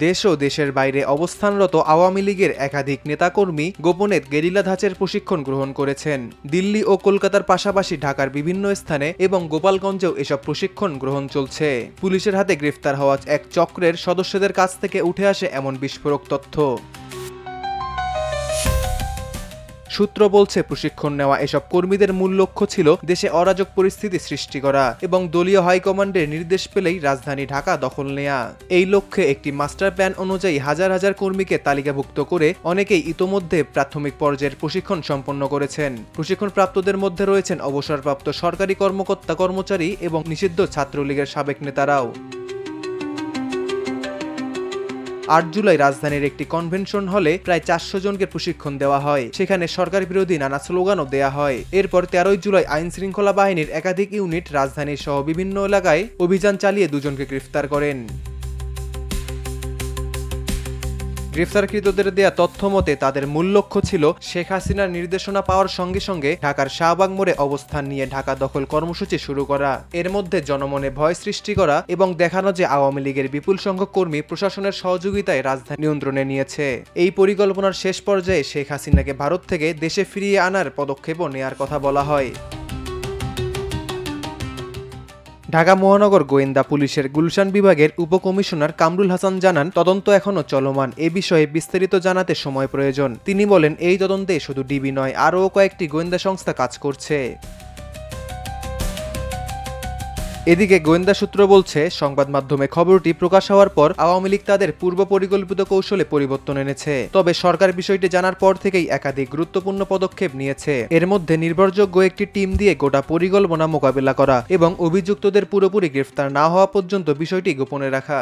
দেশ ও দেশের বাইরে অবস্থানরত আওয়ামী লীগের একাধিক নেতাকর্মী গোপনে গেরিলা ধাঁচের প্রশিক্ষণ গ্রহণ করেছেন। দিল্লি ও কলকাতার পাশাপাশি ঢাকার বিভিন্ন স্থানে এবং গোপালগঞ্জেও এসব প্রশিক্ষণ গ্রহণ চলছে। পুলিশের হাতে গ্রেফতার হওয়া এক চক্রের সদস্যদের কাছ থেকে উঠে আসে এমন বিস্ফোরক তথ্য। সূত্র বলছে, প্রশিক্ষণ নেওয়া এসব কর্মীদের মূল লক্ষ্য ছিল দেশে অরাজক পরিস্থিতি সৃষ্টি করা এবং দলীয় হাইকমান্ডের নির্দেশ পেলেই রাজধানী ঢাকা দখল নেয়া। এই লক্ষ্যে একটি মাস্টার প্ল্যান অনুযায়ী হাজার হাজার কর্মীকে তালিকাভুক্ত করে অনেকেই ইতোমধ্যে প্রাথমিক পর্যায়ের প্রশিক্ষণ সম্পন্ন করেছেন। প্রশিক্ষণপ্রাপ্তদের মধ্যে রয়েছেন অবসরপ্রাপ্ত সরকারি কর্মকর্তা কর্মচারী এবং নিষিদ্ধ ছাত্রলীগের সাবেক নেতারাও। ৮ জুলাই রাজধানীর একটি কনভেনশন হলে প্রায় ৪০০ জনকে প্রশিক্ষণ দেওয়া হয়। সেখানে সরকার বিরোধী নানা স্লোগানও দেয়া হয়। এরপর ১৩ জুলাই আইন শৃঙ্খলা বাহিনীর একাধিক ইউনিট রাজধানী সহ বিভিন্ন এলাকায় অভিযান চালিয়ে দুজনকে গ্রেফতার করেন। গ্রেফতারকৃতদের দেয়া তথ্য মতে তাদের মূল লক্ষ্য ছিল শেখ হাসিনার নির্দেশনা পাওয়ার সঙ্গে সঙ্গে ঢাকার শাহবাগ মোড়ে অবস্থান নিয়ে ঢাকা দখল কর্মসূচি শুরু করা, এর মধ্যে জনমনে ভয় সৃষ্টি করা এবং দেখানো যে আওয়ামী লীগের বিপুল সংখ্যক কর্মী প্রশাসনের সহযোগিতায় রাজধানী নিয়ন্ত্রণে নিয়েছে। এই পরিকল্পনার শেষ পর্যায়ে শেখ হাসিনাকে ভারত থেকে দেশে ফিরিয়ে আনার পদক্ষেপও নেয়ার কথা বলা হয়। ঢাকা মহানগর গোয়েন্দা পুলিশের গুলশান বিভাগের উপকমিশনার কামরুল হাসান জানান, তদন্ত এখনও চলমান, এ বিষয়ে বিস্তারিত জানাতে সময় প্রয়োজন। তিনি বলেন, এই তদন্তে শুধু ডিবি নয়, আরও কয়েকটি গোয়েন্দা সংস্থা কাজ করছে। এদিকে গোয়েন্দা সূত্র বলছে, সংবাদ মাধ্যমে খবরটি প্রকাশ হওয়ার পর আওয়ামী লীগ তাদের পূর্ব পরিকল্পিত কৌশলে পরিবর্তন এনেছে। তবে সরকার বিষয়টি জানার পর থেকেই একাধিক গুরুত্বপূর্ণ পদক্ষেপ নিয়েছে। এর মধ্যে নির্ভরযোগ্য একটি টিম দিয়ে গোটা পরিকল্পনা মোকাবিলা করা এবং অভিযুক্তদের পুরোপুরি গ্রেফতার না হওয়া পর্যন্ত বিষয়টি গোপনে রাখা।